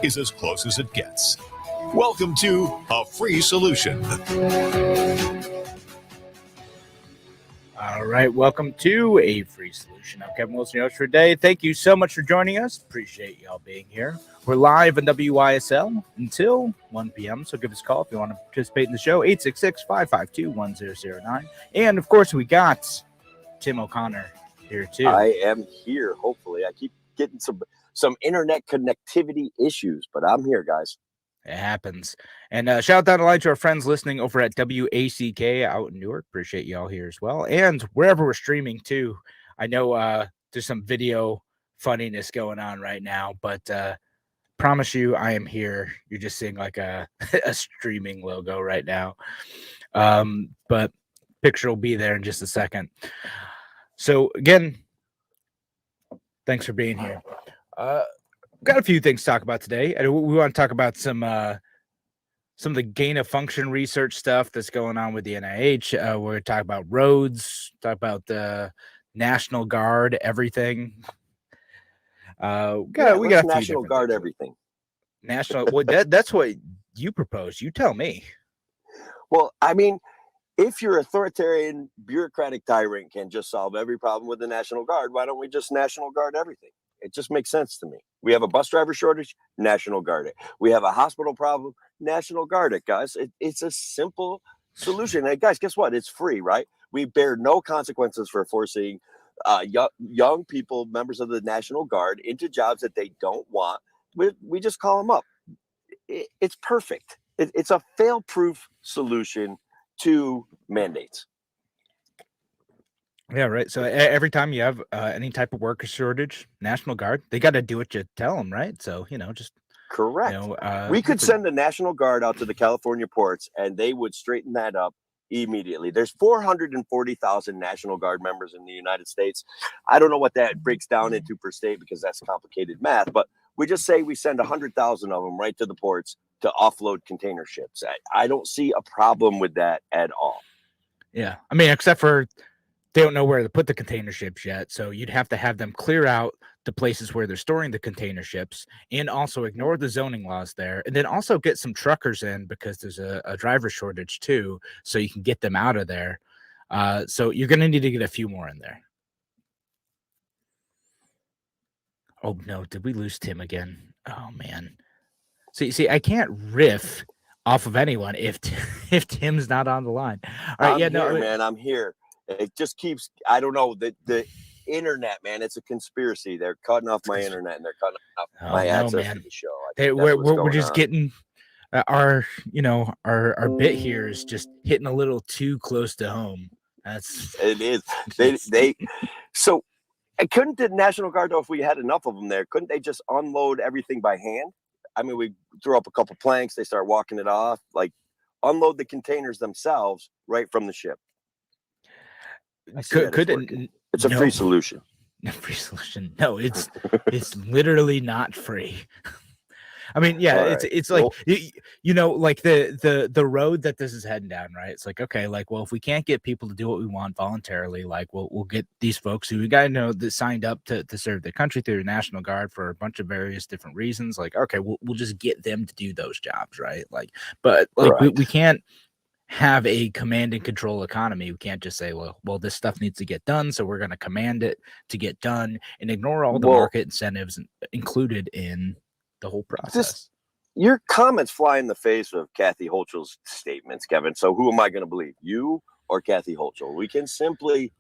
is as close as it gets. Welcome to A Free Solution. All right, welcome to A Free Solution. I'm Kevin Wilson, your host for today. Thank you so much for joining us. Appreciate y'all being here. We're live on WYSL until 1 p.m., so give us a call if you want to participate in the show, 866-552-1009. And, of course, we got Tim O'Connor here, too. I am here, hopefully. I keep getting some internet connectivity issues, but I'm here, guys. It happens. And shout out to our friends listening over at WACK out in Newark. Appreciate y'all here as well. And wherever we're streaming too. I know there's some video funniness going on right now, but promise you I am here. You're just seeing like a streaming logo right now. But picture will be there in just a second. So again, thanks for being here. Got a few things to talk about today. We want to talk about some of the gain of function research stuff that's going on with the NIH. We're going to talk about roads, talk about the National Guard, everything. We got a National Guard everything. Well, that's what you propose. You tell me. Well, I mean, if your authoritarian bureaucratic tyrant can just solve every problem with the National Guard, why don't we just National Guard everything? It just makes sense to me. We have a bus driver shortage, National Guard it. We have a hospital problem, National Guard it, guys. It's a simple solution. And guys, guess what? It's free, right? We bear no consequences for forcing young people, members of the National Guard, into jobs that they don't want. We just call them up. It's perfect. It's a fail-proof solution to mandates. Yeah, right. So every time you have any type of worker shortage, National Guard, they got to do what you tell them, right? So, just correct. We could send the National Guard out to the California ports and they would straighten that up immediately. There's 440,000 National Guard members in the United States. I don't know what that breaks down into per state because that's complicated math, but we just say we send 100,000 of them right to the ports to offload container ships. I don't see a problem with that at all. Yeah. I mean, except for they don't know where to put the container ships yet. So you'd have to have them clear out the places where they're storing the container ships and also ignore the zoning laws there. And then also get some truckers in because there's a driver shortage too. So you can get them out of there. So you're going to need to get a few more in there. Oh no, did we lose Tim again? Oh man. So you see, I can't riff off of anyone if Tim's not on the line. All right, I'm here. It just keeps, I don't know, the internet, man, it's a conspiracy. They're cutting off my internet and they're cutting off my access to the show. We're just getting our bit here is just hitting a little too close to home. It is. So couldn't the National Guard, though, if we had enough of them there, couldn't they just unload everything by hand? I mean, we throw up a couple planks, they start walking it off, like unload the containers themselves right from the ship. It's a free solution. A free solution. No, it's literally not free. I mean, yeah, right. It's like like the road that this is heading down, right? It's like, okay, like, well, if we can't get people to do what we want voluntarily, like we'll get these folks who we got to know that signed up to serve the country through the National Guard for a bunch of various different reasons. Like, okay, we'll just get them to do those jobs, right? Like, but like right. we can't have a command and control economy. We can't just say, well, this stuff needs to get done, so we're going to command it to get done and ignore all the market incentives included in the whole process. Your comments fly in the face of Kathy Hochul's statements, Kevin. So who am I going to believe, you or Kathy Hochul? We can simply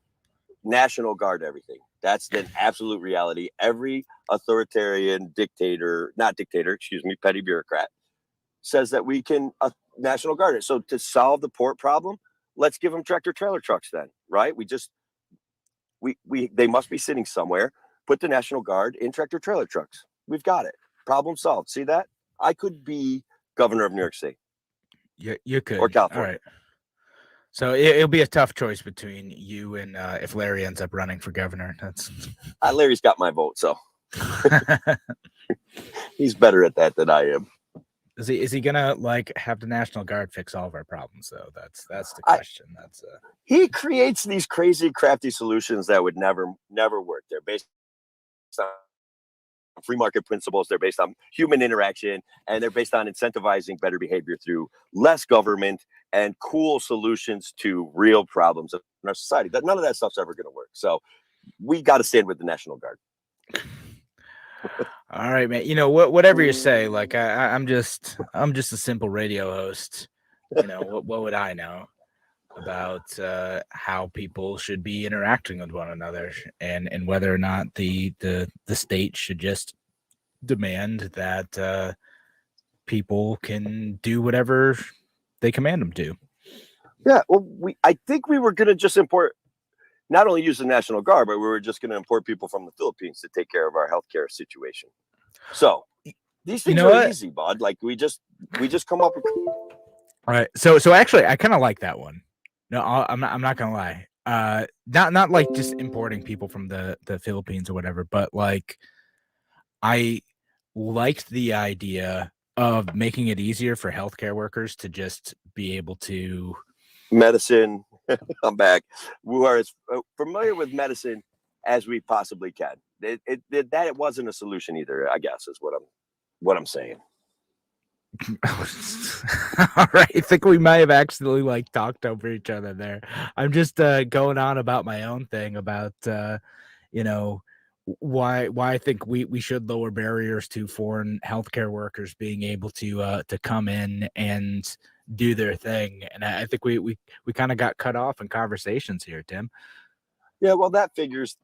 National Guard everything. That's the absolute reality. Every authoritarian petty bureaucrat says that we can National Guard it. So to solve the port problem, let's give them tractor trailer trucks then, right? They must be sitting somewhere. Put the National Guard in tractor trailer trucks. We've got it. Problem solved. See that? I could be governor of New York City. You could. Or California. All right. So it'll be a tough choice between you and if Larry ends up running for governor. That's Larry's got my vote, so he's better at that than I am. Is he gonna like have the National Guard fix all of our problems though? That's the question. He creates these crazy, crafty solutions that would never work. They're based on free market principles. They're based on human interaction, and they're based on incentivizing better behavior through less government and cool solutions to real problems in our society. None of that stuff's ever going to work. So we got to stand with the National Guard. All right, man. Whatever you say, like I'm just a simple radio host. What would I know about how people should be interacting with one another, and whether or not the state should just demand that people can do whatever they command them to. Yeah, well, I think we were going to just not only use the National Guard, but we were just going to import people from the Philippines to take care of our healthcare situation. So these things are easy, bud. Like we just come up with. All right. So actually, I kind of like that one. No, I'm not gonna lie. Not like just importing people from the Philippines or whatever, but like I liked the idea of making it easier for healthcare workers to just be able to medicine. I'm back. We are as familiar with medicine as we possibly can. It wasn't a solution either, I guess, is what I'm saying. All right, I think we might have accidentally talked over each other there. I'm just going on about my own thing about why I think we should lower barriers to foreign healthcare workers being able to come in and do their thing. And I think we kind of got cut off in conversations here, Tim. Yeah, well, that figures.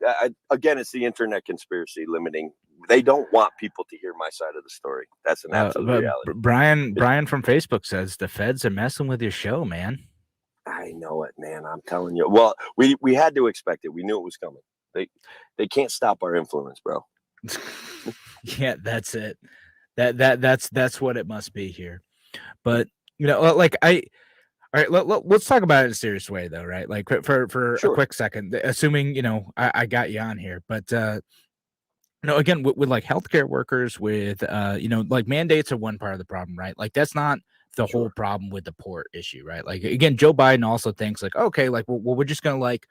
Again, it's the internet conspiracy limiting. They don't want people to hear my side of the story. That's an absolute reality. Brian from Facebook says the feds are messing with your show, man. I know it, man. I'm telling you. Well, we had to expect it. We knew it was coming. They can't stop our influence, bro. Yeah, that's it. That's what it must be here. But all right, let's talk about it in a serious way, though, right? Like for Sure. a quick second, assuming I got you on here, but again, with like healthcare workers, with like mandates are one part of the problem, right? Like that's not the whole problem with the port issue, right? Like again, Joe Biden also thinks like, okay, like well we're just gonna like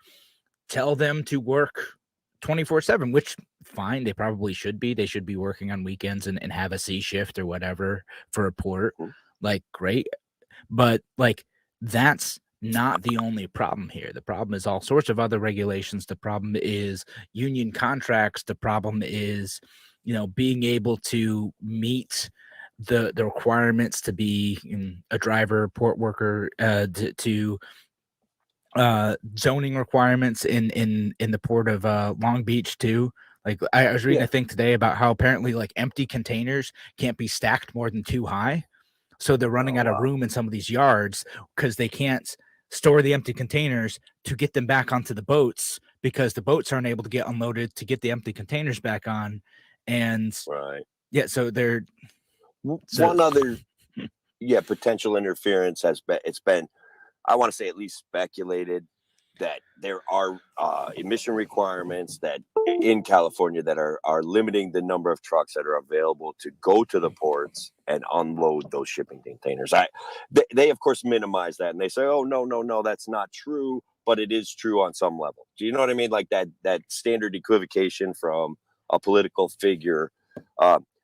tell them to work 24/7, which fine, they probably should be. They should be working on weekends and have a C shift or whatever for a port. Like great, but like that's not the only problem here. The problem is all sorts of other regulations. The problem is union contracts. The problem is, being able to meet the requirements to be a driver, port worker, to zoning requirements in the port of Long Beach too. Like I was reading a thing today about how apparently like empty containers can't be stacked more than 2 high. So they're running out of room in some of these yards because they can't store the empty containers to get them back onto the boats because the boats aren't able to get unloaded to get the empty containers back on. And so they're one other potential interference it's been I want to say at least speculated that there are emission requirements that in California that are limiting the number of trucks that are available to go to the ports and unload those shipping containers. They of course minimize that and they say, oh, no, that's not true, but it is true on some level. Do you know what I mean? Like that standard equivocation from a political figure.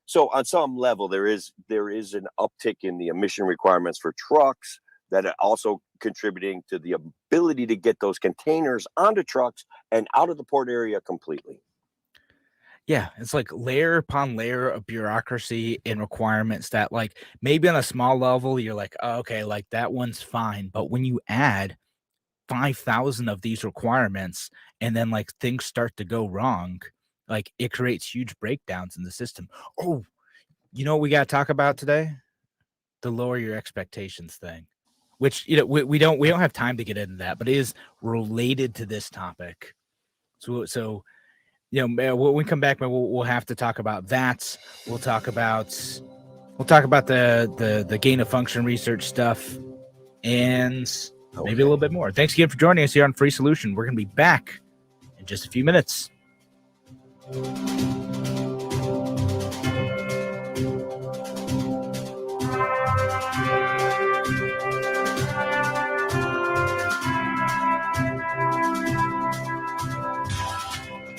So on some level, there is an uptick in the emission requirements for trucks that are also contributing to the ability to get those containers onto trucks and out of the port area completely. Yeah, it's like layer upon layer of bureaucracy and requirements that like maybe on a small level, you're like, oh, okay, like that one's fine. But when you add 5,000 of these requirements and then like things start to go wrong, like it creates huge breakdowns in the system. Oh, you know what we got to talk about today? The lower your expectations thing. Which we don't have time to get into that, but it is related to this topic. So when we come back, we'll have to talk about that. We'll talk about the gain of function research stuff, and maybe a little bit more. Thanks again for joining us here on Free Solution. We're gonna be back in just a few minutes.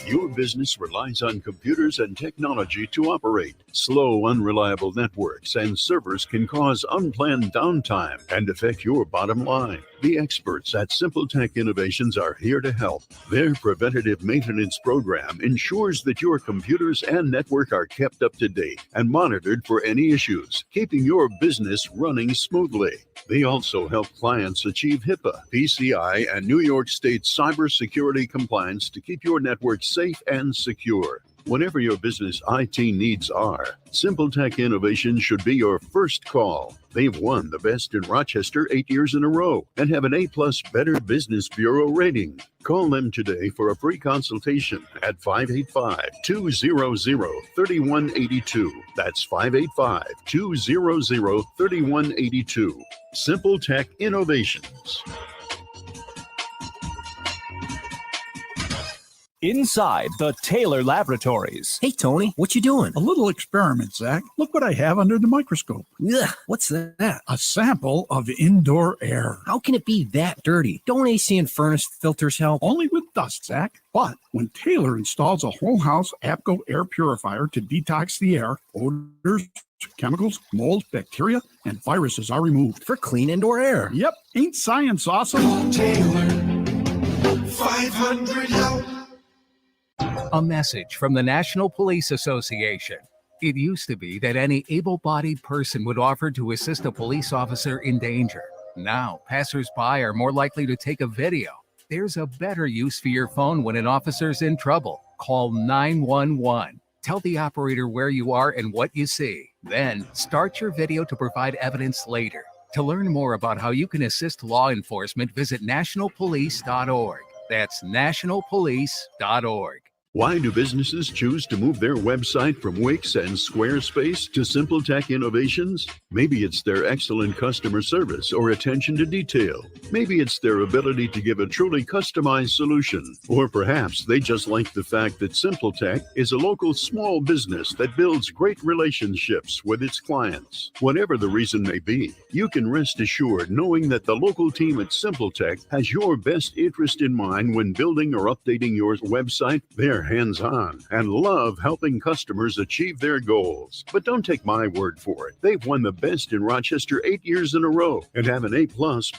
You're business relies on computers and technology to operate. Slow, unreliable networks and servers can cause unplanned downtime and affect your bottom line. The experts at SimpleTech Innovations are here to help. Their preventative maintenance program ensures that your computers and network are kept up to date and monitored for any issues, keeping your business running smoothly. They also help clients achieve HIPAA, PCI, and New York State cybersecurity compliance to keep your network safe and secure. Whatever your business IT needs are, SimpleTech Innovations should be your first call. They've won the Best in Rochester 8 years in a row and have an A+ Better Business Bureau rating. Call them today for a free consultation at 585-200-3182. That's 585-200-3182. SimpleTech Innovations. Inside the Taylor Laboratories. Hey, Tony, what you doing? A little experiment, Zach. Look what I have under the microscope. Ugh, what's that? A sample of indoor air. How can it be that dirty? Don't AC and furnace filters help? Only with dust, Zach. But when Taylor installs a whole house APCO air purifier to detox the air, odors, chemicals, mold, bacteria, and viruses are removed. For clean indoor air. Yep. Ain't science awesome? Taylor, 500 help. A message from the National Police Association. It used to be that any able-bodied person would offer to assist a police officer in danger. Now, passers-by are more likely to take a video. There's a better use for your phone when an officer's in trouble. Call 911. Tell the operator where you are and what you see. Then, start your video to provide evidence later. To learn more about how you can assist law enforcement, visit nationalpolice.org. That's nationalpolice.org. Why do businesses choose to move their website from Wix and Squarespace to SimpleTech Innovations? Maybe it's their excellent customer service or attention to detail. Maybe it's their ability to give a truly customized solution. Or perhaps they just like the fact that SimpleTech is a local small business that builds great relationships with its clients. Whatever the reason may be, you can rest assured knowing that the local team at SimpleTech has your best interest in mind when building or updating your website. They're hands-on and love helping customers achieve their goals. But don't take my word for it. They've won the Best in Rochester 8 years in a row and have an A+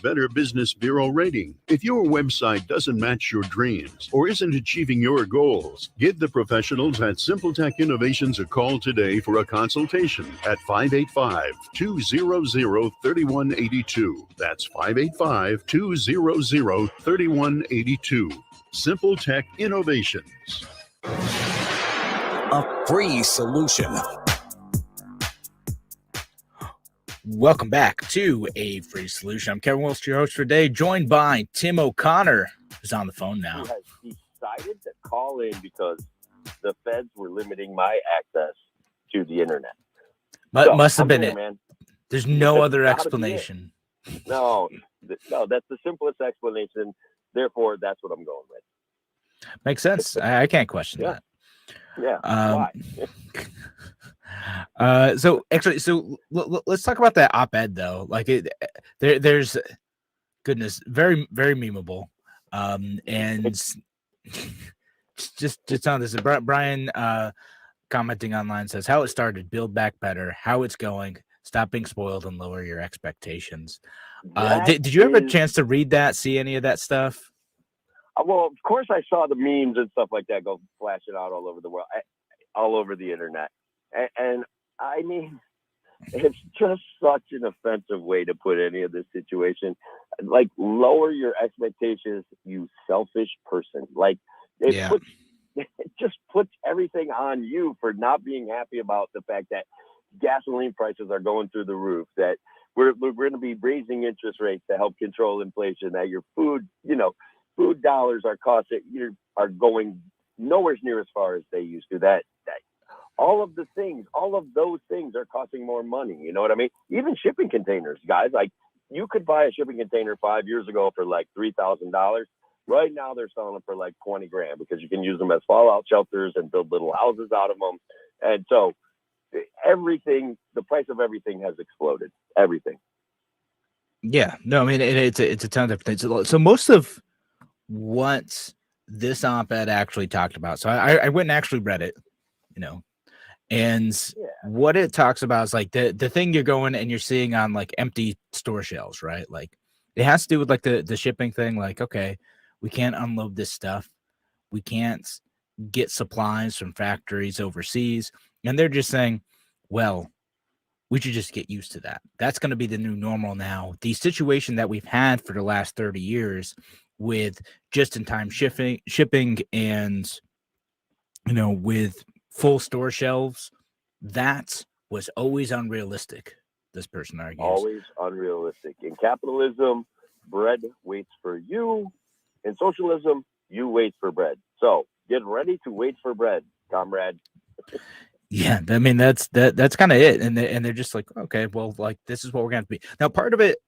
Better Business Bureau rating. If your website doesn't match your dreams or isn't achieving your goals, give the professionals at SimpleTech Innovations a call today for a consultation at 585-200-3182. That's 585-200-3182. SimpleTech Innovations. A free solution. Welcome back to A Free Solution. I'm Kevin Wilson, your host for today, joined by Tim O'Connor, who's on the phone now. Who has decided to call in because the feds were limiting my access to the internet. So, Must have been here, it. Man. There's no That's other gotta be explanation. No, that's the simplest explanation. Therefore, that's what I'm going with. Makes sense. I can't question that. Yeah. Why? So actually, let's talk about that op-ed though. Like there's goodness, very, very memeable. And just on this, Brian commenting online says how it started, build back better, how it's going, stop being spoiled and lower your expectations. Did you have a chance to read that, see any of that stuff? Well, of course, I saw the memes and stuff like that go flashing out all over the world, all over the internet. And I mean, it's just such an offensive way to put any of this situation. Like, lower your expectations, you selfish person. Like, it just puts everything on you for not being happy about the fact that gasoline prices are going through the roof, that we're going to be raising interest rates to help control inflation, that your food, food dollars are going nowhere near as far as they used to. That all of those things are costing more money. You know what I mean? Even shipping containers, guys. Like, you could buy a shipping container 5 years ago for like $3,000. Right now, they're selling them for like $20,000 because you can use them as fallout shelters and build little houses out of them. And so, the price of everything has exploded. Everything. Yeah. No, I mean it's a ton of things. So most of what this op-ed actually talked about. So I went and actually read it, you know, and what it talks about is like the thing you're going and you're seeing on like empty store shelves, right? Like it has to do with like the shipping thing. Like, okay, we can't unload this stuff. We can't get supplies from factories overseas. And they're just saying, well, we should just get used to that. That's going to be the new normal now. The situation that we've had for the last 30 years with just-in-time shipping and, you know, with full store shelves, that was always unrealistic, this person argues. Always unrealistic. In capitalism, bread waits for you. In socialism, you wait for bread. So get ready to wait for bread, comrade. Yeah, I mean that's kind of it, and they're just like, okay, well, like this is what we're gonna have to be. Now, part of it,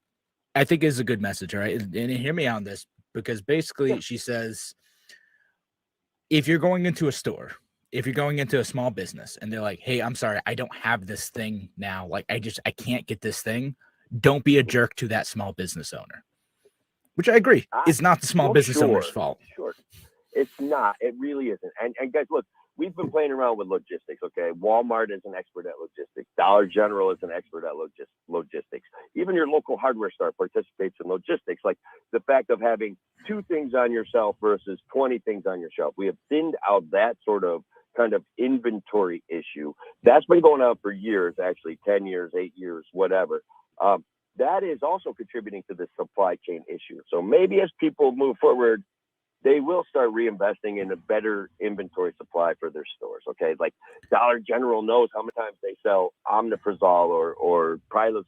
I think, is a good message, all right? And hear me out on this, because basically she says, if you're going into a store, if you're going into a small business, and they're like, hey, I'm sorry, I don't have this thing now, like I can't get this thing. Don't be a jerk to that small business owner, which I agree is not the small business owner's fault. Sure, it's not. It really isn't. And guys, look. We've been playing around with logistics, okay? Walmart is an expert at logistics. Dollar General is an expert at logistics. Even your local hardware store participates in logistics, like the fact of having 2 things on your shelf versus 20 things on your shelf. We have thinned out that sort of kind of inventory issue. That's been going on for years, actually, 10 years, 8 years, whatever. That is also contributing to the supply chain issue. So maybe as people move forward, they will start reinvesting in a better inventory supply for their stores. Okay, like Dollar General knows how many times they sell Omeprazole or Prilosec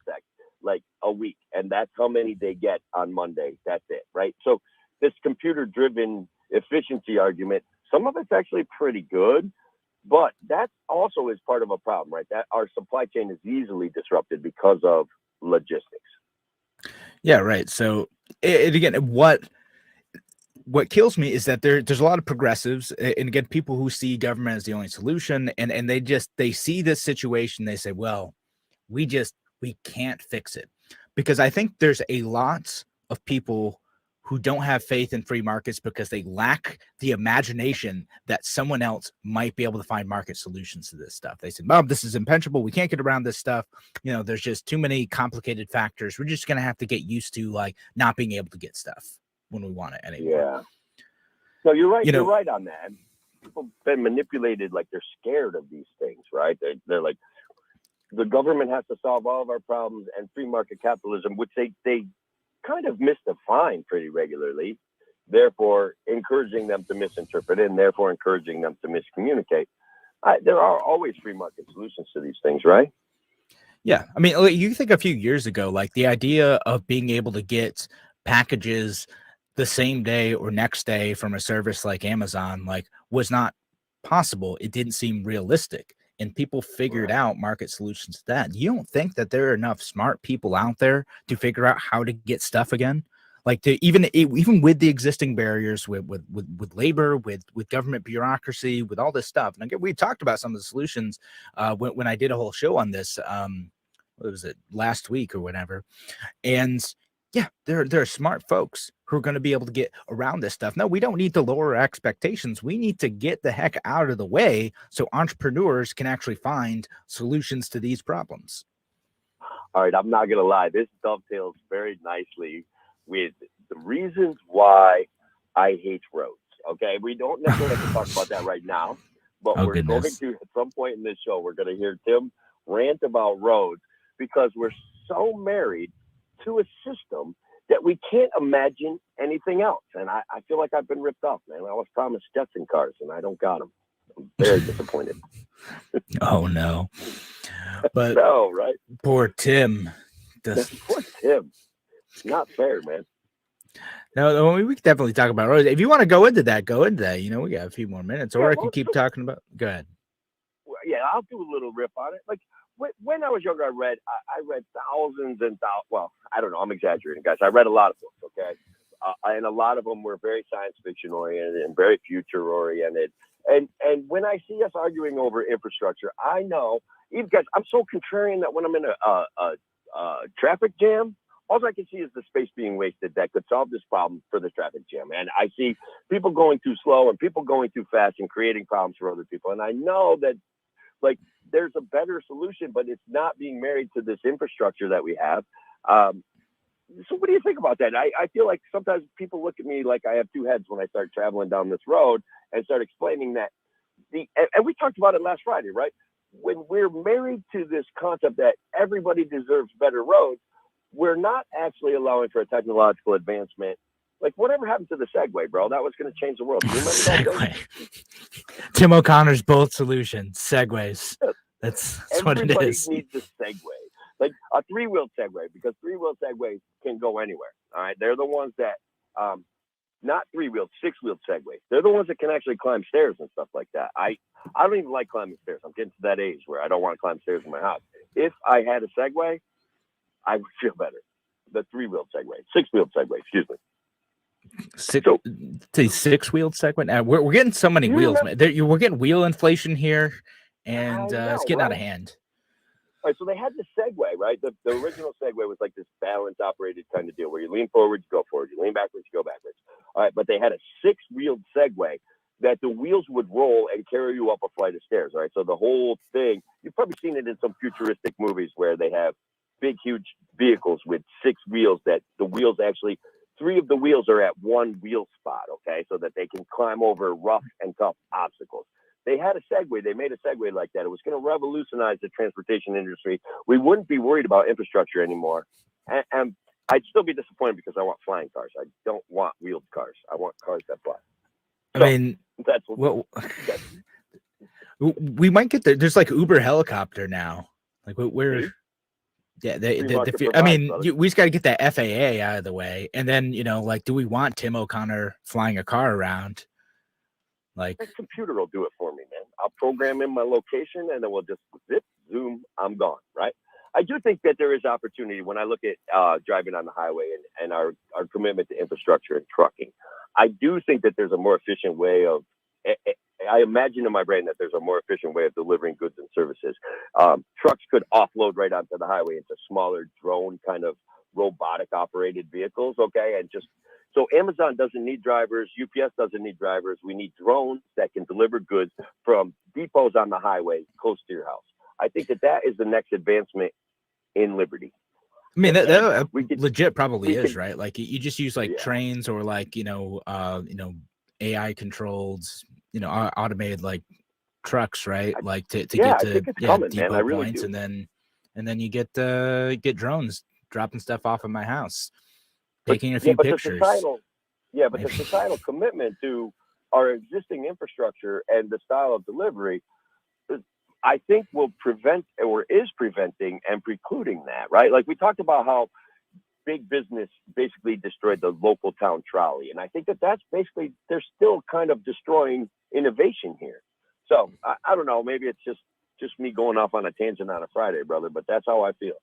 like a week, and that's how many they get on Monday. That's it, right? So this computer-driven efficiency argument, some of it's actually pretty good, but that also is part of a problem, right? That our supply chain is easily disrupted because of logistics. Yeah, right. So, and again, what kills me is that there's a lot of progressives, and again, people who see government as the only solution, and they see this situation, they say, well, we can't fix it. Because I think there's a lot of people who don't have faith in free markets because they lack the imagination that someone else might be able to find market solutions to this stuff. They say, Bob, this is impenetrable. We can't get around this stuff. You know, there's just too many complicated factors. We're just going to have to get used to like not being able to get stuff when we want it anymore. Yeah. So you're right. You're right on that. People have been manipulated, like they're scared of these things, right? They're like, the government has to solve all of our problems, and free market capitalism, which they kind of misdefine pretty regularly, therefore encouraging them to misinterpret it, and therefore encouraging them to miscommunicate. There are always free market solutions to these things, right? Yeah. I mean, you think a few years ago, like the idea of being able to get packages the same day or next day from a service like Amazon, like, was not possible. It didn't seem realistic, and people figured out market solutions to that. You don't think that there are enough smart people out there to figure out how to get stuff again? Like, to even with the existing barriers with labor, with government bureaucracy, with all this stuff. And again, we talked about some of the solutions when I did a whole show on this. What was it, last week or whatever? And yeah, there are smart folks who are going to be able to get around this stuff. No, we don't need to lower our expectations. We need to get the heck out of the way so entrepreneurs can actually find solutions to these problems. All right, I'm not going to lie. This dovetails very nicely with the reasons why I hate roads. Okay, we don't necessarily have to talk about that right now, but we're going to, at some point in this show, we're going to hear Tim rant about roads, because we're so married to a system that we can't imagine anything else. And I feel like I've been ripped off, man. I was promised Stetson cars, and I don't got them. I'm very disappointed. Oh, no. But no, right? Poor Tim. Poor Tim. Not fair, man. No, we can definitely talk about roads. If you want to go into that, go into that. You know, we got a few more minutes, or I can keep talking about. Go ahead. Yeah, I'll do a little riff on it. Like, when I was younger, I read thousands and thousands. Well, I don't know. I'm exaggerating, guys. I read a lot of books, okay? And a lot of them were very science fiction oriented and very future oriented. And when I see us arguing over infrastructure, I know, even guys, I'm so contrarian that when I'm in a traffic jam, all I can see is the space being wasted that could solve this problem for the traffic jam. And I see people going too slow and people going too fast and creating problems for other people. And I know that, like, there's a better solution, but it's not being married to this infrastructure that we have. So what do you think about that? I feel like sometimes people look at me like I have two heads when I start traveling down this road and start explaining that and we talked about it last Friday, right? When we're married to this concept that everybody deserves better roads, we're not actually allowing for a technological advancement. Like, whatever happened to the Segway, bro? That was going to change the world. Do you remember that thing? Tim O'Connor's bold solution, Segways. That's what it Everybody is. needs a Segway, like a three-wheeled Segway, because three-wheeled Segways can go anywhere. All right, they're the ones that, not three-wheeled, six-wheeled Segways. They're the ones that can actually climb stairs and stuff like that. I don't even like climbing stairs. I'm getting to that age where I don't want to climb stairs in my house. If I had a Segway, I would feel better. The three-wheeled Segway, six-wheeled Segway, excuse me. Six-wheeled Segway. Now, we're getting so many wheels, man. We're getting wheel inflation here, and it's getting out of hand. All right, so they had the Segway, right? The original Segway was like this balance-operated kind of deal where you lean forward, you go forward, you lean backwards, you go backwards. All right, but they had a six-wheeled Segway that the wheels would roll and carry you up a flight of stairs, all right? So the whole thing, you've probably seen it in some futuristic movies where they have big, huge vehicles with six wheels that the wheels actually, three of the wheels are at one wheel spot, okay? So that they can climb over rough and tough obstacles. They had a Segway. They made a Segway like that. It was going to revolutionize the transportation industry. We wouldn't be worried about infrastructure anymore. And I'd still be disappointed because I want flying cars. I don't want wheeled cars. I want cars that fly. So, I mean, that's we might get there. There's like Uber helicopter now. Like we're, yeah. I mean, we just got to get that FAA out of the way, and then like, do we want Tim O'Connor flying a car around? Like, the computer will do it for me, man. I'll program in my location and then we'll just zip, zoom, I'm gone, right? I do think that there is opportunity when I look at driving on the highway and our commitment to infrastructure and trucking. I do think that there's a more efficient way of, I imagine in my brain that there's a more efficient way of delivering goods and services. Trucks could offload right onto the highway into smaller drone kind of robotic operated vehicles, okay? And just, so Amazon doesn't need drivers. UPS doesn't need drivers. We need drones that can deliver goods from depots on the highway close to your house. I think that is the next advancement in liberty. I mean, that legit probably is, right? Like, you just use like trains or like, AI controlled, automated like trucks, right? Like to get to depot points, and then you get drones dropping stuff off of my house. Taking a few pictures. The societal commitment to our existing infrastructure and the style of delivery, I think will prevent or is preventing and precluding that, right? Like we talked about how big business basically destroyed the local town trolley. And I think that's basically, they're still kind of destroying innovation here. So I don't know, maybe it's just me going off on a tangent on a Friday, brother, but that's how I feel.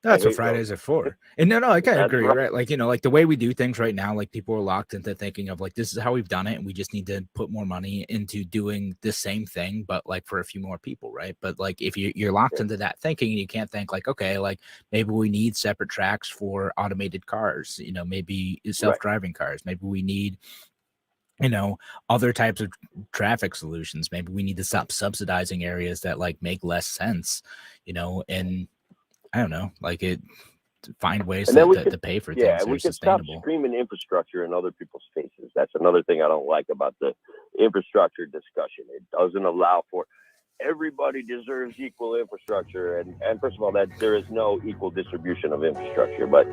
That's what Fridays are for. And no, I kind of agree, right? Like, like the way we do things right now, like people are locked into thinking of like, this is how we've done it. And we just need to put more money into doing the same thing, but like for a few more people, right? But like, if you're locked into that thinking, you can't think like, okay, like maybe we need separate tracks for automated cars, maybe self-driving cars. Maybe we need, other types of traffic solutions. Maybe we need to stop subsidizing areas that like make less sense, and I don't know, like find ways to pay for things. Yeah, we can stop screaming infrastructure in other people's faces. That's another thing I don't like about the infrastructure discussion. It doesn't allow for everybody deserves equal infrastructure. And first of all, that there is no equal distribution of infrastructure. But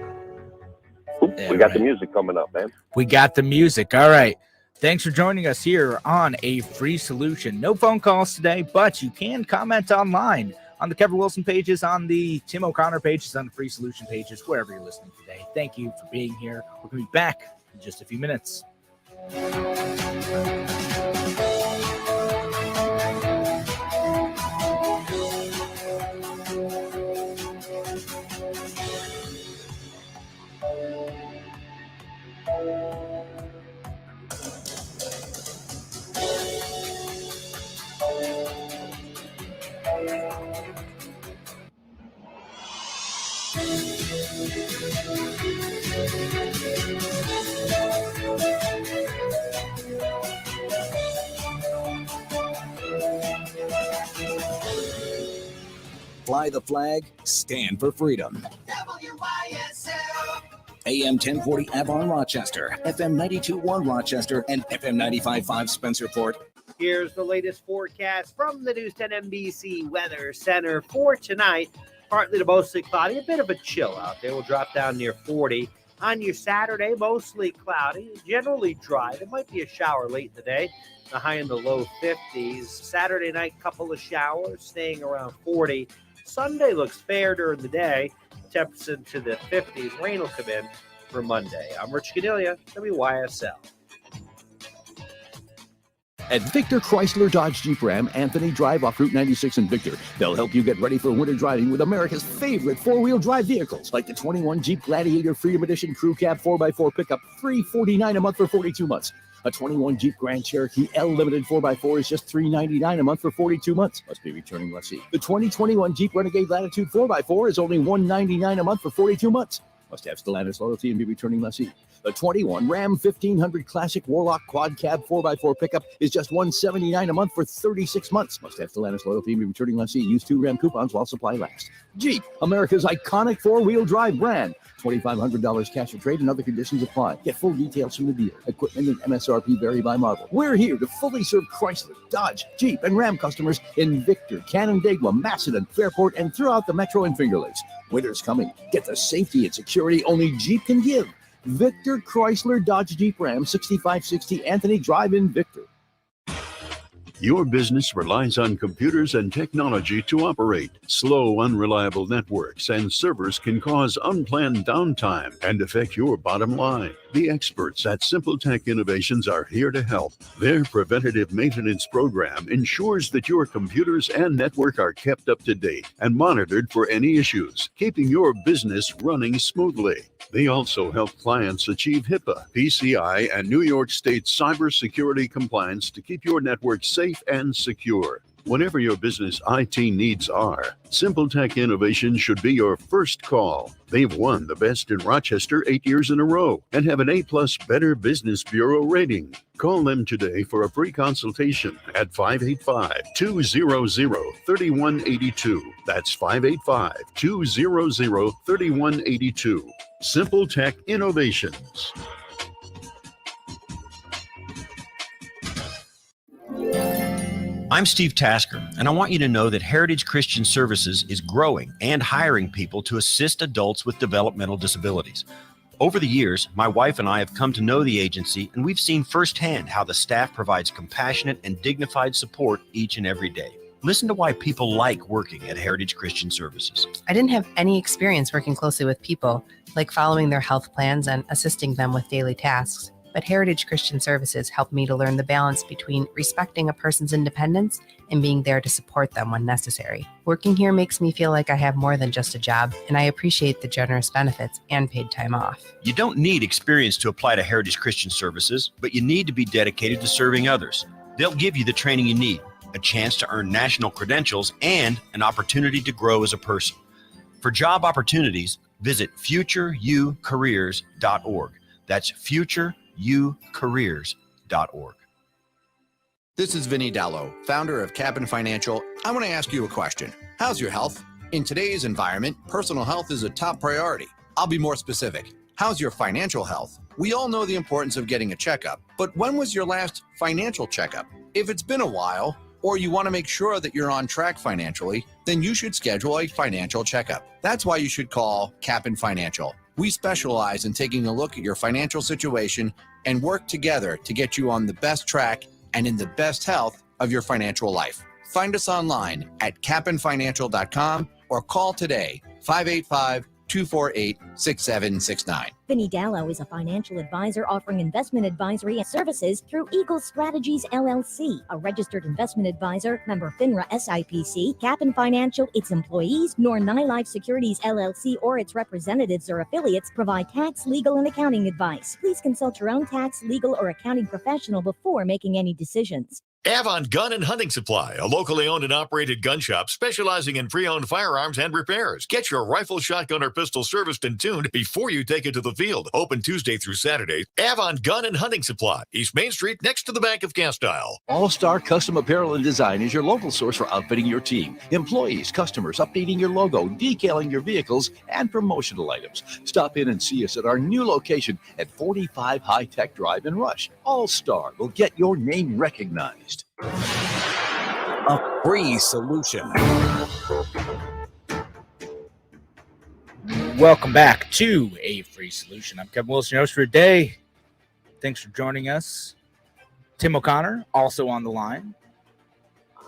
we got the music coming up, man. We got the music. All right. Thanks for joining us here on A Free Solution. No phone calls today, but you can comment online on the Kevin Wilson pages, on the Tim O'Connor pages, on the Free Solution pages, wherever you're listening today. Thank you for being here. We're going to be back in just a few minutes. Fly the flag, stand for freedom. AM 1040 Avon Rochester, FM 92.1 Rochester, and FM 95.5 Spencerport. Here's the latest forecast from the News 10 NBC Weather Center for tonight. Partly to mostly cloudy, a bit of a chill out there. We'll drop down near 40. On your Saturday, mostly cloudy, generally dry. There might be a shower late in the day, the high in the low 50s. Saturday night, couple of showers, staying around 40. Sunday looks fair during the day. Temps into the 50s. Rain will come in for Monday. I'm Rich Cadilia, WYSL. At Victor Chrysler Dodge Jeep Ram, Anthony Drive off Route 96 in Victor. They'll help you get ready for winter driving with America's favorite four-wheel drive vehicles, like the 21 Jeep Gladiator Freedom Edition Crew Cab 4x4 pickup, $349 a month for 42 months. A 21 Jeep Grand Cherokee L Limited 4x4 is just $399 a month for 42 months. Must be returning lessee. The 2021 Jeep Renegade Latitude 4x4 is only $199 a month for 42 months. Must have Stellantis loyalty and be returning lessee. The 21 Ram 1500 Classic Warlock Quad Cab 4x4 pickup is just $179 a month for 36 months. Must have Stellantis loyalty and be returning lessee. Use 2 Ram coupons while supply lasts. Jeep, America's iconic four-wheel drive brand. $2,500 cash or trade and other conditions apply. Get full details from the dealer. Equipment and MSRP vary by model. We're here to fully serve Chrysler, Dodge, Jeep, and Ram customers in Victor, Canandaigua, Macedon, Fairport, and throughout the Metro and Finger Lakes. Winter's coming. Get the safety and security only Jeep can give. Victor Chrysler Dodge Jeep Ram 6560 Anthony Drive in Victor. Your business relies on computers and technology to operate. Slow, unreliable networks and servers can cause unplanned downtime and affect your bottom line. The experts at Simple Tech Innovations are here to help. Their preventative maintenance program ensures that your computers and network are kept up to date and monitored for any issues, keeping your business running smoothly. They also help clients achieve HIPAA, PCI, and New York State cybersecurity compliance to keep your network safe and secure. Whatever your business IT needs are, Simple Tech Innovations should be your first call. They've won the Best in Rochester 8 years in a row and have an A+ Better Business Bureau rating. Call them today for a free consultation at 585-200-3182. That's 585-200-3182. Simple Tech Innovations. I'm Steve Tasker, and I want you to know that Heritage Christian Services is growing and hiring people to assist adults with developmental disabilities. Over the years, my wife and I have come to know the agency, and we've seen firsthand how the staff provides compassionate and dignified support each and every day. Listen to why people like working at Heritage Christian Services. I didn't have any experience working closely with people, like following their health plans and assisting them with daily tasks. But Heritage Christian Services helped me to learn the balance between respecting a person's independence and being there to support them when necessary. Working here makes me feel like I have more than just a job, and I appreciate the generous benefits and paid time off. You don't need experience to apply to Heritage Christian Services, but you need to be dedicated to serving others. They'll give you the training you need, a chance to earn national credentials, and an opportunity to grow as a person. For job opportunities, visit futureyoucareers.org. That's futureyoucareers.org. This is Vinny Dallo, founder of Cap'n Financial. I want to ask you a question. How's your health? In today's environment, personal health is a top priority. I'll be more specific. How's your financial health? We all know the importance of getting a checkup, but when was your last financial checkup? If it's been a while, or you want to make sure that you're on track financially, then you should schedule a financial checkup. That's why you should call Cap'n Financial. We specialize in taking a look at your financial situation and work together to get you on the best track and in the best health of your financial life. Find us online at capnfinancial.com or call today, 585-248-6769. Vinny Dallo is a financial advisor offering investment advisory and services through Eagle Strategies, LLC, a registered investment advisor, member FINRA SIPC. Cap'n Financial, its employees, nor NILife Securities, LLC, or its representatives or affiliates provide tax, legal, and accounting advice. Please consult your own tax, legal, or accounting professional before making any decisions. Avon Gun and Hunting Supply, a locally owned and operated gun shop specializing in pre-owned firearms and repairs. Get your rifle, shotgun, or pistol serviced and tuned before you take it to the field. Open Tuesday through Saturday. Avon Gun and Hunting Supply, East Main Street, next to the Bank of Castile. All-Star Custom Apparel and Design is your local source for outfitting your team. Employees, customers, updating your logo, decaling your vehicles, and promotional items. Stop in and see us at our new location at 45 High Tech Drive in Rush. All-Star will get your name recognized. A free solution. Welcome back to A Free Solution. I'm Kevin Wilson, your host for today. Thanks for joining us. Tim O'Connor, also on the line.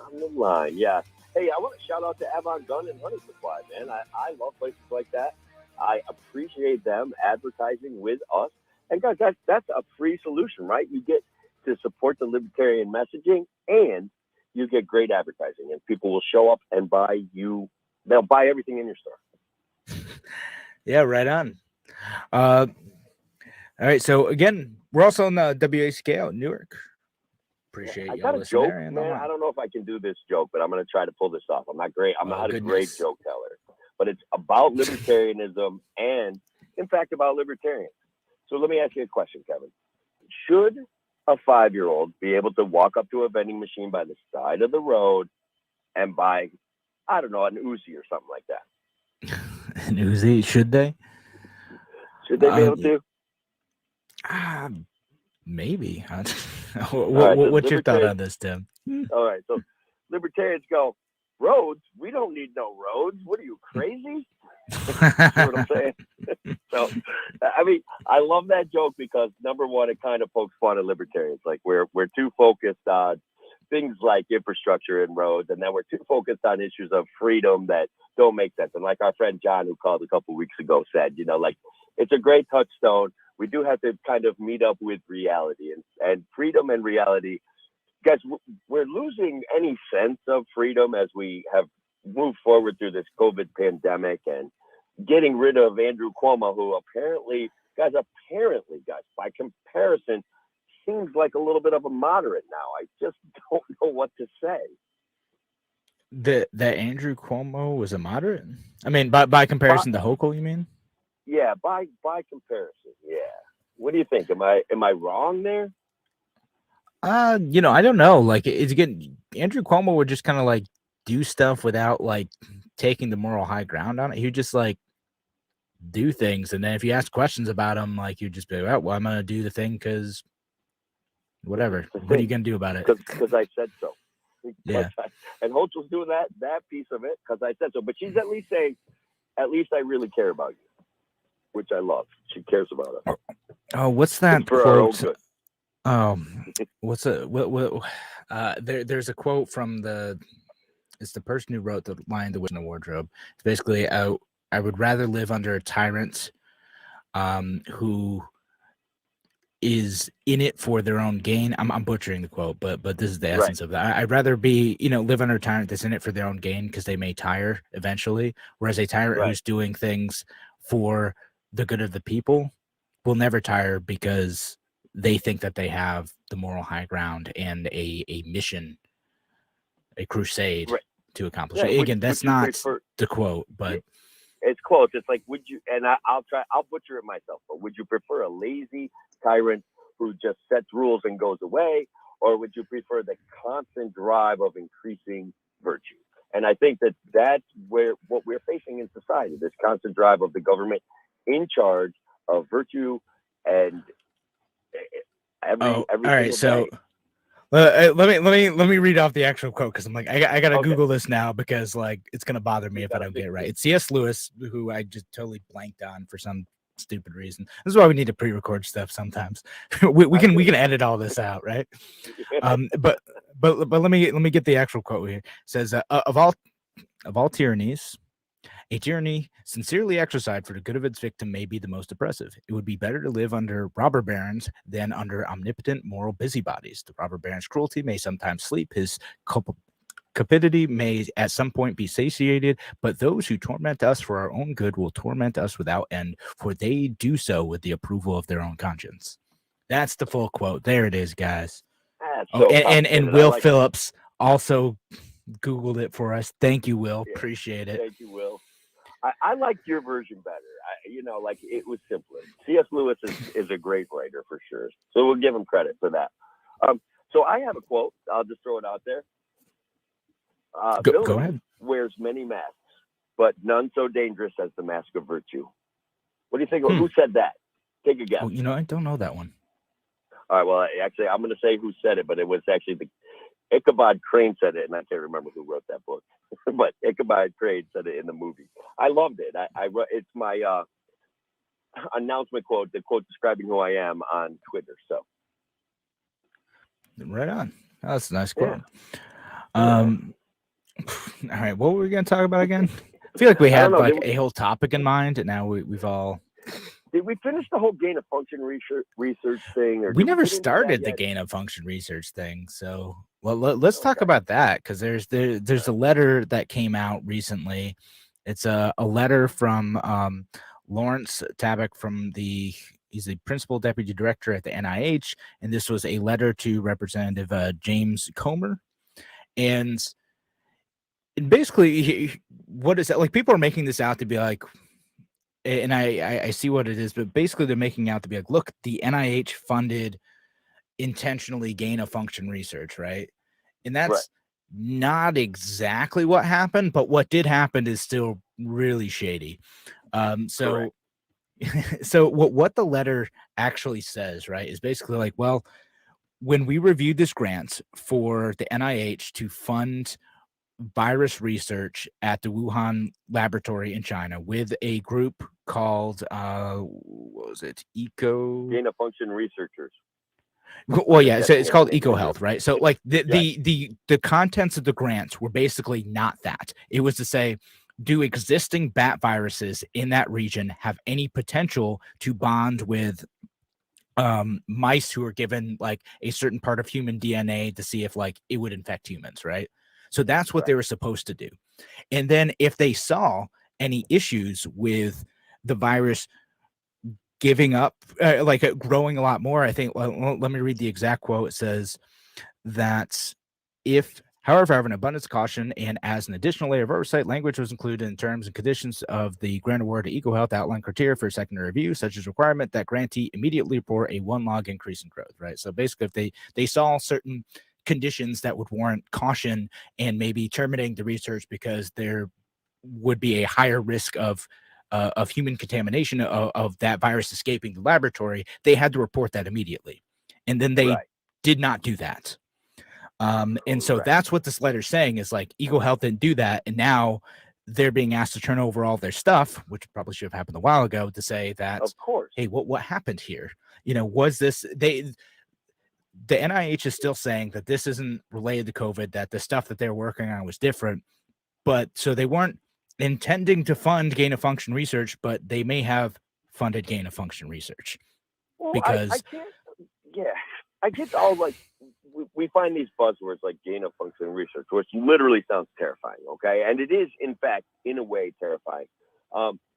On the line, yeah. Hey, I want to shout out to Avon Gun and Hunting Supply, man. I love places like that. I appreciate them advertising with us. And guys, that's a free solution, right? You get to support the libertarian messaging, and you get great advertising, and people will show up and buy you. They'll buy everything in your store. Yeah, right on. All right, so again, we're also on the WACK out in Newark. Appreciate I you got all a joke, listening. man. I don't know if I can do this joke, but I'm going to try to pull this off. I'm not great. I'm not a great joke teller, but it's about libertarianism and, in fact, about libertarians. So let me ask you a question, Kevin. Should a 5-year-old be able to walk up to a vending machine by the side of the road and buy, I don't know, an Uzi or something like that? An Uzi, should they? Should they be able to? Maybe. Right, What's your thought on this, Tim? All right, so libertarians go, roads? We don't need no roads. What are you, crazy? You know what I'm saying? So, I mean, I love that joke because, number one, it kind of pokes fun at libertarians. Like, we're too focused on things like infrastructure and roads, and then we're too focused on issues of freedom that don't make sense. And like our friend John, who called a couple weeks ago, said, you know, like, it's a great touchstone. We do have to kind of meet up with reality, and freedom and reality. Guys, we're losing any sense of freedom as we have moved forward through this COVID pandemic and getting rid of Andrew Cuomo, who apparently, guys, by comparison, seems like a little bit of a moderate now. I just don't know what to say. That Andrew Cuomo was a moderate? I mean, by comparison to Hochul, you mean? Yeah, by comparison, yeah. What do you think? Am I wrong there? You know, I don't know. Like, it's again, Andrew Cuomo would just kind of like do stuff without like taking the moral high ground on it. He would just like do things, and then if you ask questions about him, like, you'd just be like, well, I'm gonna do the thing because whatever. What are you gonna do about it? Because I said so. Yeah. And Hochul's doing that piece of it because I said so. But she's at least saying, at least I really care about you, which I love. She cares about us. Oh, what's that for our own quote? good. What's there's a quote from it's the person who wrote the line "The Witch in the Wardrobe." It's basically, I would rather live under a tyrant who is in it for their own gain. I'm butchering the quote, but this is the essence of that. I'd rather be, live under a tyrant that's in it for their own gain because they may tire eventually, whereas a tyrant who's doing things for the good of the people will never tire because they think that they have the moral high ground and a mission, a crusade to accomplish. Again, that's not the quote, but it's close. It's like, would you, and I'll butcher it myself, but would you prefer a lazy tyrant who just sets rules and goes away, or would you prefer the constant drive of increasing virtue? And I think that's what we're facing in society, this constant drive of the government in charge of virtue and every all right, so let me read off the actual quote because I'm like, I gotta Google this now because like it's gonna bother me if I don't get it right. It's C.S. Lewis, who I just totally blanked on for some stupid reason. This is why we need to pre-record stuff sometimes. we can edit all this out, right? But let me get the actual quote here. It says, of all tyrannies, a tyranny sincerely exercised for the good of its victim may be the most oppressive. It would be better to live under robber barons than under omnipotent moral busybodies. The robber baron's cruelty may sometimes sleep. His cupidity may at some point be satiated, but those who torment us for our own good will torment us without end, for they do so with the approval of their own conscience. That's the full quote. There it is, guys. That's Oh, so and complicated. I Will like it. Phillips also Googled it for us. Thank you, Will. Yeah. Appreciate it. Thank you, Will. I liked your version better. Like it was simpler. C.S. Lewis is a great writer for sure. So we'll give him credit for that. So I have a quote. I'll just throw it out there. Go Villainy ahead. wears many masks, but none so dangerous as the mask of virtue. What do you think? Who said that? Take a guess. Oh, I don't know that one. All right. Well, actually, I'm going to say who said it, but it was actually Ichabod Crane said it, and I can't remember who wrote that book. But Ichabod Crane said it in the movie. I loved it. I wrote, it's my announcement quote, the quote describing who I am on Twitter. So Right on. That's a nice quote. All right. What were we going to talk about again? I feel like we had like a whole topic in mind, and now we've all. Did we finish the whole gain of function research thing? Or We never started the gain of function research thing. So, well, let's talk about that, because there's a letter that came out recently. It's a letter from Lawrence Tabak he's the principal deputy director at the NIH, and this was a letter to Representative James Comer, and basically, what is that? Like, people are making this out to be like. And I see what it is, but basically they're making out to be like, look, the NIH funded intentionally gain of function research, right? And that's not exactly what happened, but what did happen is still really shady. So what the letter actually says, right, is basically like, well, when we reviewed this grant for the NIH to fund virus research at the Wuhan laboratory in China with a group called what was it? Gain of function researchers. Well, yeah, so it's called EcoHealth, right? So like the contents of the grants were basically not that. It was to say, do existing bat viruses in that region have any potential to bond with mice who are given like a certain part of human DNA to see if like it would infect humans, right? So that's what they were supposed to do. And then if they saw any issues with the virus giving up, growing a lot more, I think, well, let me read the exact quote. It says that however, an abundance of caution and as an additional layer of oversight, language was included in terms and conditions of the grant award to EcoHealth outline criteria for secondary review, such as requirement that grantee immediately report a 1 log increase in growth, right? So basically, if they saw certain conditions that would warrant caution and maybe terminating the research because there would be a higher risk of human contamination of that virus escaping the laboratory, they had to report that immediately. And then they did not do that. And so that's what this letter's saying is like EcoHealth didn't do that. And now they're being asked to turn over all their stuff, which probably should have happened a while ago, to say that, of course, hey, what happened here? Was this the NIH is still saying that this isn't related to COVID, that the stuff that they're working on was different. But so they weren't intending to fund gain of function research, but they may have funded gain of function research. Well, because I get all like we find these buzzwords like gain of function research, which literally sounds terrifying. Okay. And it is, in fact, in a way terrifying.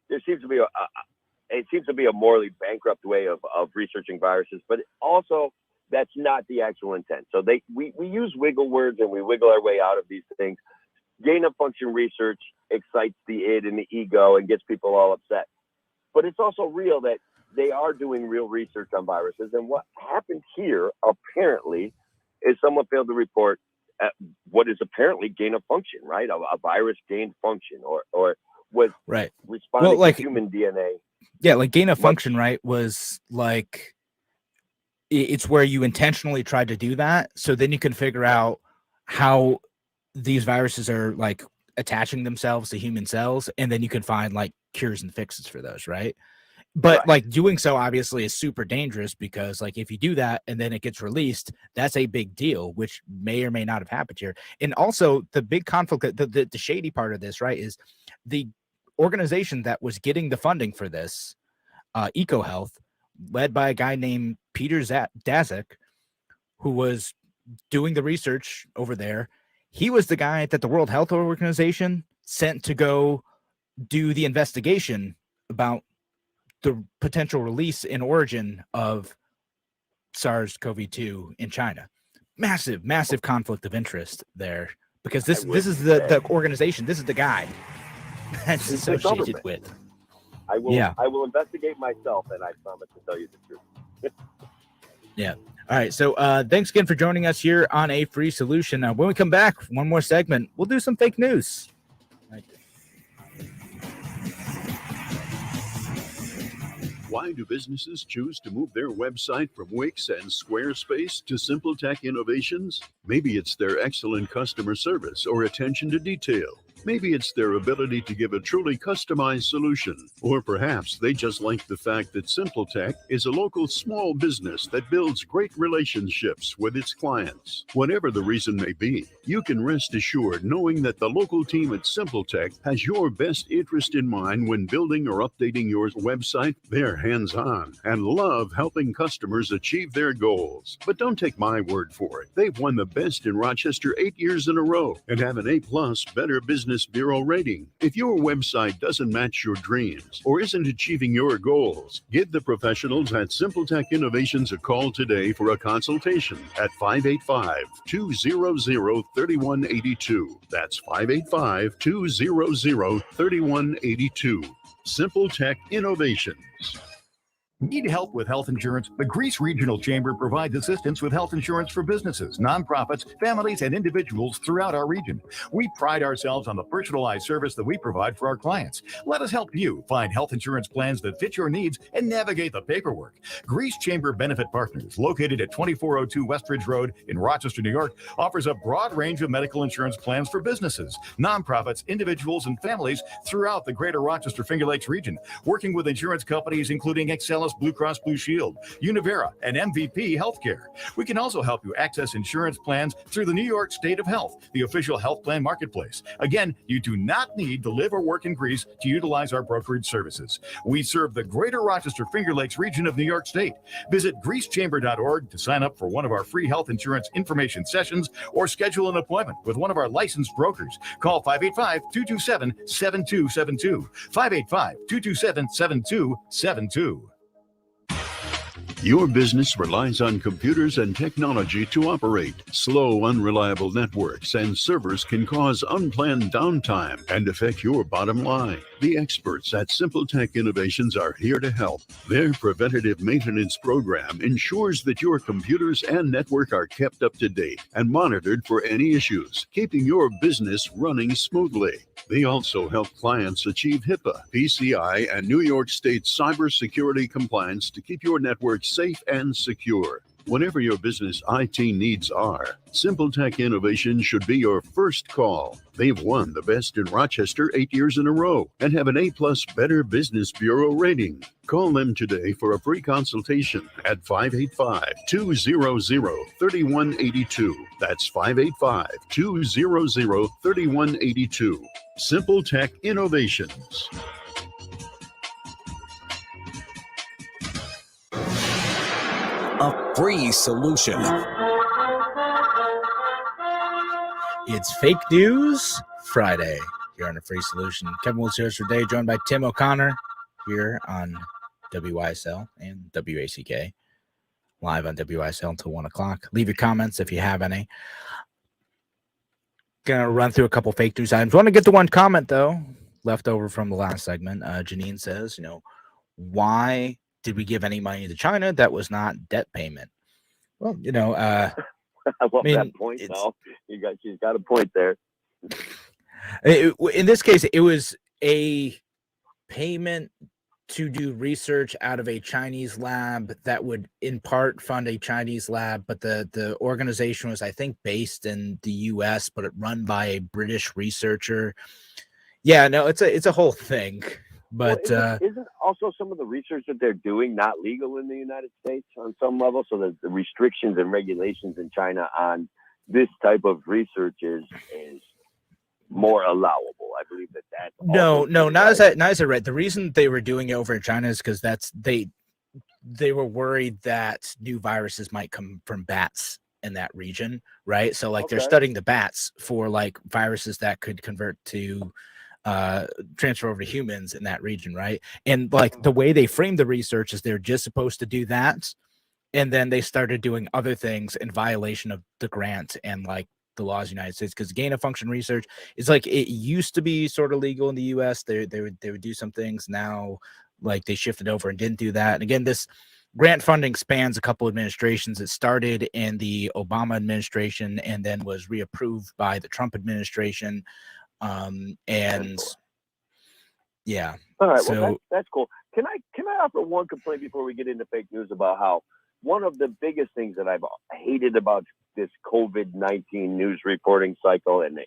There seems to be a morally bankrupt way of researching viruses, but also that's not the actual intent. So we use wiggle words and we wiggle our way out of these things. Gain of function research excites the id and the ego and gets people all upset. But it's also real that they are doing real research on viruses. And what happened here, apparently, is someone failed to report what is apparently gain of function, right? A virus gained function or was responding to human DNA. Yeah, like gain of function, right, was like, it's where you intentionally tried to do that. So then you can figure out how these viruses are like attaching themselves to human cells. And then you can find like cures and fixes for those. Right. But like doing so obviously is super dangerous because like if you do that and then it gets released, that's a big deal, which may or may not have happened here. And also the big conflict, the shady part of this, right, is the organization that was getting the funding for this, EcoHealth, led by a guy named Peter Daszak, who was doing the research over there. He was the guy that the World Health Organization sent to go do the investigation about the potential release and origin of SARS-CoV-2 in China. massive conflict of interest there, because this is the organization, this is the guy that's It's the associated government. with. I will. Yeah. I will investigate myself, and I promise to tell you the truth. Yeah. All right. So thanks again for joining us here on A Free Solution. When we come back, one more segment, we'll do some fake news. Why do businesses choose to move their website from Wix and Squarespace to SimpleTech Innovations? Maybe it's their excellent customer service or attention to detail. Maybe it's their ability to give a truly customized solution. Or perhaps they just like the fact that SimpleTech is a local small business that builds great relationships with its clients. Whatever the reason may be, you can rest assured knowing that the local team at SimpleTech has your best interest in mind when building or updating your website. They're hands-on and love helping customers achieve their goals. But don't take my word for it. They've won the best in Rochester 8 years in a row and have an A+ Better Business Bureau rating. If your website doesn't match your dreams or isn't achieving your goals, give the professionals at SimpleTech Innovations a call today for a consultation at 585-200-3182. That's 585-200-3182. SimpleTech Innovations. Need help with health insurance? The Greece Regional Chamber provides assistance with health insurance for businesses, nonprofits, families, and individuals throughout our region. We pride ourselves on the personalized service that we provide for our clients. Let us help you find health insurance plans that fit your needs and navigate the paperwork. Greece Chamber Benefit Partners, located at 2402 Westridge Road in Rochester, New York, offers a broad range of medical insurance plans for businesses, nonprofits, individuals, and families throughout the greater Rochester Finger Lakes region, working with insurance companies including Excellus Blue Cross Blue Shield, Univera, and MVP Healthcare. We can also help you access insurance plans through the New York State of Health, the official health plan marketplace. Again, you do not need to live or work in Greece to utilize our brokerage services. We serve the greater Rochester Finger Lakes region of New York State. Visit greecechamber.org to sign up for one of our free health insurance information sessions or schedule an appointment with one of our licensed brokers. Call 585-227-7272. 585-227-7272. Your business relies on computers and technology to operate. Slow, unreliable networks and servers can cause unplanned downtime and affect your bottom line. The experts at SimpleTech Innovations are here to help. Their preventative maintenance program ensures that your computers and network are kept up to date and monitored for any issues, keeping your business running smoothly. They also help clients achieve HIPAA, PCI, and New York State cybersecurity compliance to keep your network safe and secure. Whatever your business IT needs are, SimpleTech Innovation should be your first call. They've won the best in Rochester 8 years in a row and have an A+ Better Business Bureau rating. Call them today for a free consultation at 585-200-3182. That's 585-200-3182. SimpleTech Innovations. A free solution. It's Fake News Friday here on A Free Solution. Kevin Wills here today, joined by Tim O'Connor here on WYSL and WACK, live on WYSL until 1 o'clock. Leave your comments if you have any. Gonna run through a couple fake news items. Want to get to one comment, though, left over from the last segment. Janine says, why did we give any money to China that was not debt payment? Well, I love that point. No, she's got a point there. In this case, it was a payment to do research out of a Chinese lab that would in part fund a Chinese lab, but the organization was, I think, based in the US, but it run by a British researcher. Yeah, no, it's a whole thing. But isn't also some of the research that they're doing not legal in the United States on some level? So that the restrictions and regulations in China on this type of research is more allowable. I believe that. No, not as I read. The reason they were doing it over in China is because they were worried that new viruses might come from bats in that region, right? So they're studying the bats for viruses that could convert to transfer over to humans in that region, right? And the way they frame the research is they're just supposed to do that, and then they started doing other things in violation of the grant and like the laws of the United States, because gain of function research is like, it used to be sort of legal in the US. They would do some things. Now like they shifted over and didn't do that. And again, this grant funding spans a couple administrations. It started in the Obama administration and then was reapproved by the Trump administration. And yeah. All right. So Well, that's cool. Can I offer one complaint before we get into fake news about how one of the biggest things that I've hated about this COVID-19 news reporting cycle, and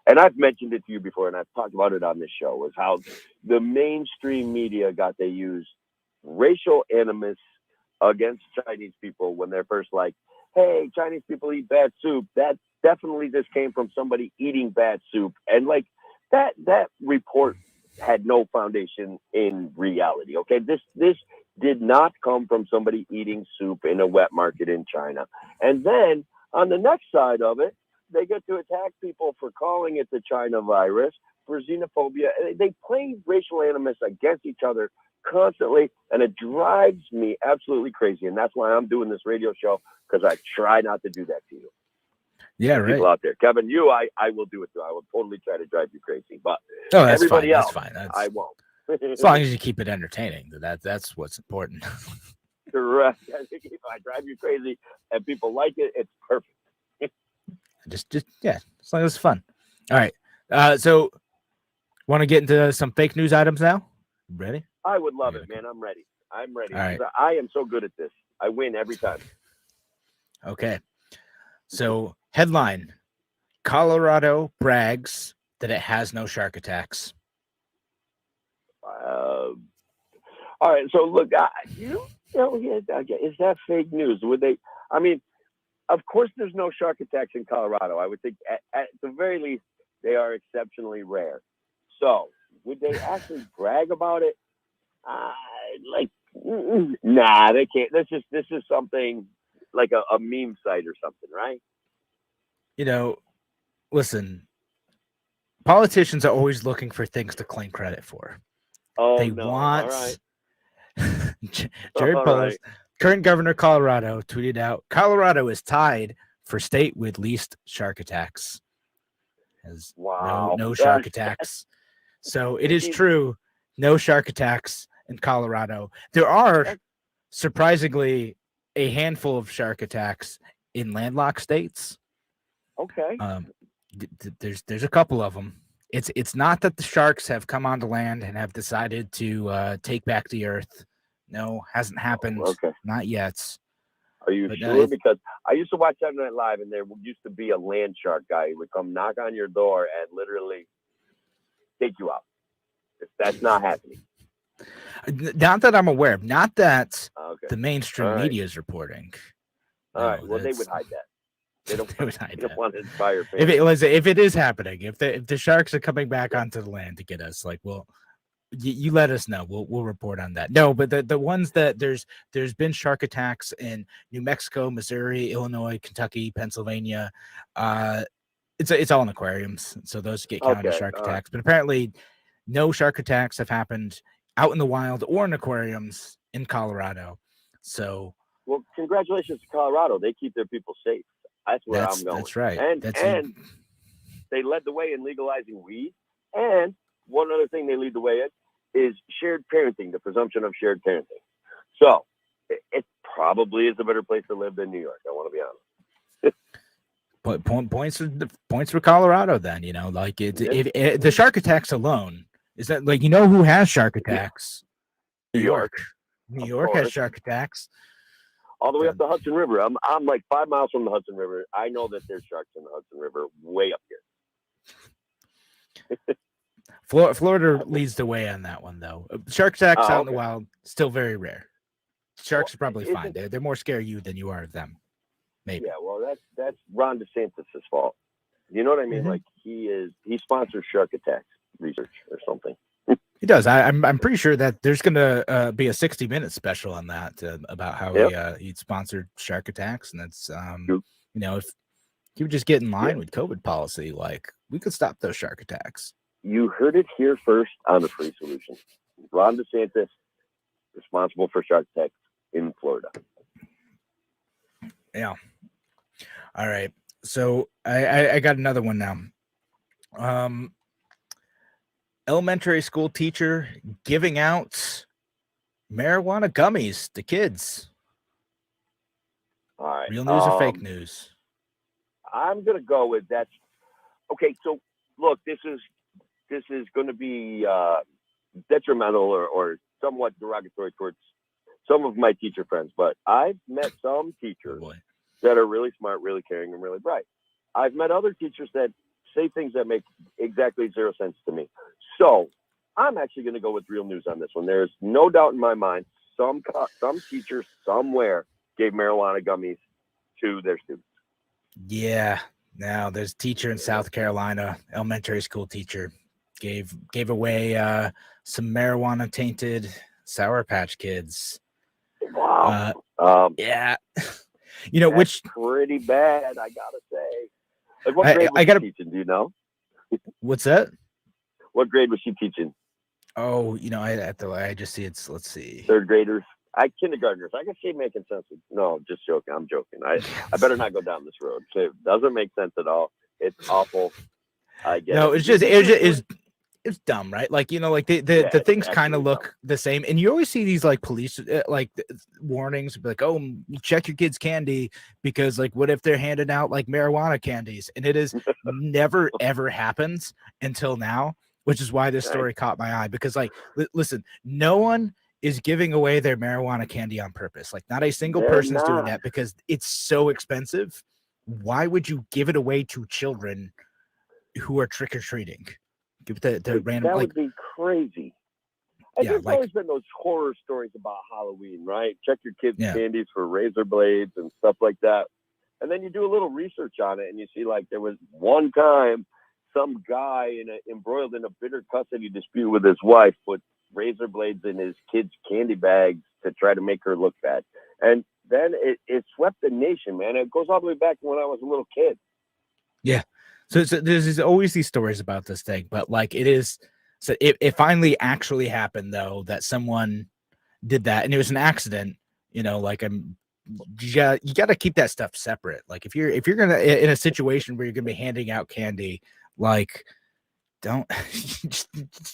I've mentioned it to you before, and I've talked about it on this show, was how the mainstream media got to use racial animus against Chinese people when they're first like, hey, Chinese people eat bad soup. That definitely just came from somebody eating bad soup. And like that report had no foundation in reality. Okay. This did not come from somebody eating soup in a wet market in China. And then on the next side of it, they get to attack people for calling it the China virus, for xenophobia. They play racial animus against each other constantly, and it drives me absolutely crazy. And that's why I'm doing this radio show, because I try not to do that to you. Yeah, right. People out there, Kevin, I will do it too. I will totally try to drive you crazy, but that's everybody fine. else, That's fine. I won't. As long as you keep it entertaining, that's what's important. Correct. If I drive you crazy and people like it, it's perfect. just yeah, as long as it's fun. All right. So want to get into some fake news items now? Ready? I would love it, man. I'm ready. I'm ready. All right. I am so good at this. I win every time. Okay. So headline: Colorado brags that it has no shark attacks. All right. So look, is that fake news? Would they? I mean, of course, there's no shark attacks in Colorado. I would think at the very least they are exceptionally rare. So would they actually brag about it? Nah, they can't. This is something like a meme site or something, right? You know, listen, politicians are always looking for things to claim credit for. Oh, they no. want. All right. Jared All Polis, right. current governor of Colorado, tweeted out, Colorado is tied for state with least shark attacks. Has Wow. no shark attacks. So it is true, no shark attacks in Colorado. There are surprisingly a handful of shark attacks in landlocked states. Okay. There's a couple of them. It's not that the sharks have come onto land and have decided to take back the earth. No, hasn't happened. Okay. Not yet. Are you sure? Because I used to watch Saturday Night Live, and there used to be a land shark guy who would come knock on your door and literally take you out. That's not happening. Not that I'm aware of. Not that Okay. the mainstream All right. media is reporting. All right. Well, they would hide that. They don't want to inspire fans. If it is happening, if the sharks are coming back onto the land to get us, like, well, you let us know. We'll report on that. No, but the ones that there's been shark attacks in New Mexico, Missouri, Illinois, Kentucky, Pennsylvania. It's all in aquariums, so those get counted as Okay, shark all attacks. But apparently, no shark attacks have happened out in the wild or in aquariums in Colorado. So, well, congratulations to Colorado. They keep their people safe. That's where I'm going. That's right. And they led the way in legalizing weed. And one other thing they lead the way in is shared parenting, the presumption of shared parenting. So it probably is a better place to live than New York. I want to be honest. Points for Colorado. Then like if the shark attacks alone is that like who has shark attacks? New York. New York has shark attacks. All the way up the Hudson River. I'm like 5 miles from the Hudson River. I know that there's sharks in the Hudson River way up here. Florida leads the way on that one, though. Shark attacks out in the okay. wild, still very rare. Sharks are probably fine. They're more scared of you than you are of them. Maybe. Yeah, well, that's Ron DeSantis' fault. You know what I mean? Mm-hmm. Like he sponsors shark attacks research or something. He does. I'm pretty sure that there's gonna be a 60-minute special on that about how he sponsored shark attacks, and that's if you would just get in line with COVID policy, like we could stop those shark attacks. You heard it here first on the Free Solution. Ron DeSantis responsible for shark attacks in Florida. Yeah. All right. So I got another one now. Elementary school teacher giving out marijuana gummies to kids. All right. Real news or fake news? I'm gonna go with that's okay. So look, this is going to be detrimental or somewhat derogatory towards some of my teacher friends, but I've met some teachers that are really smart, really caring, and really bright. I've met other teachers that say things that make exactly zero sense to me. So I'm actually going to go with real news on this one. There's no doubt in my mind some teacher somewhere gave marijuana gummies to their students. Yeah. Now there's a teacher in South Carolina, elementary school teacher, gave away some marijuana tainted Sour Patch Kids. Wow. Yeah. You know, that's which pretty bad, I gotta say. Like, what grade was she teaching? Do you know? What's that? What grade was she teaching? Oh, you know, I just see it's. Let's see. Third graders. Kindergartners. I can see it making sense. No, just joking. I'm joking. I better not go down this road. It doesn't make sense at all. It's awful. I get no, it. It's dumb, right? Like, you know, like the things kind of look the same, and you always see these like police warnings, like, oh, check your kids' candy because like, what if they're handing out like marijuana candies? And it is never ever happens until now, which is why this story caught my eye. Because like, listen, no one is giving away their marijuana candy on purpose. Like, not a single person is doing that because it's so expensive. Why would you give it away to children who are trick or treating? Give it the random. That would be crazy. And Yeah, there's like- always been those horror stories about Halloween, right? Check your kids' candies for razor blades and stuff like that. And then you do a little research on it, and you see like there was one time some guy embroiled in a bitter custody dispute with his wife put razor blades in his kids' candy bags to try to make her look bad. And then it swept the nation, man. It goes all the way back to when I was a little kid. Yeah. So there's always these stories about this thing, but like it finally actually happened though, that someone did that, and it was an accident. You know, like you got to keep that stuff separate. Like if you're gonna in a situation where you're gonna be handing out candy, like don't just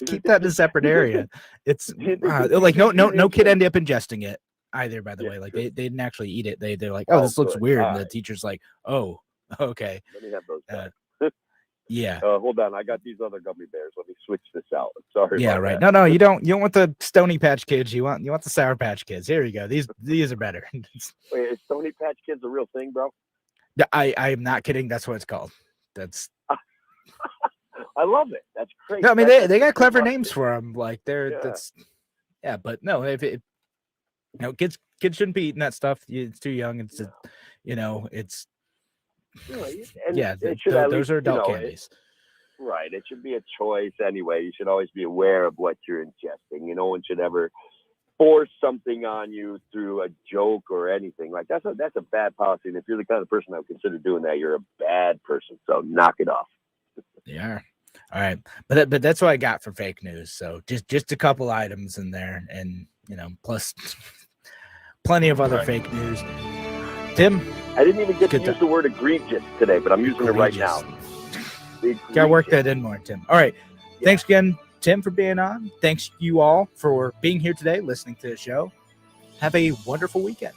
keep that in a separate area. It's like no kid ended up ingesting it either. By the way, like they didn't actually eat it. They're like, oh, this looks weird, and the teacher's like, oh, okay. Let me have those back. Yeah. Hold on, I got these other gummy bears. Let me switch this out. Sorry. Yeah, about right. that. No, you don't want the Stony Patch Kids. You want the Sour Patch Kids. Here you go. These are better. Wait, is Stony Patch Kids a real thing, bro? I am not kidding. That's what it's called. That's. I love it. That's crazy. No, I mean they got clever names for them. Like but no, if it, kids shouldn't be eating that stuff. It's too young. It's it's. Those are adult candies. Right. It should be a choice anyway. You should always be aware of what you're ingesting. No one should ever force something on you through a joke or anything. Like that's a bad policy. And if you're the kind of person I would consider doing that, you're a bad person. So knock it off. Yeah. All right. But that's what I got for fake news. So just a couple items in there, and plus plenty of other fake news. Tim, I didn't even get to use the word egregious today, but I'm using it right now. Gotta work that in more, Tim. All right. Thanks again, Tim, for being on. Thanks you all for being here today, listening to the show. Have a wonderful weekend.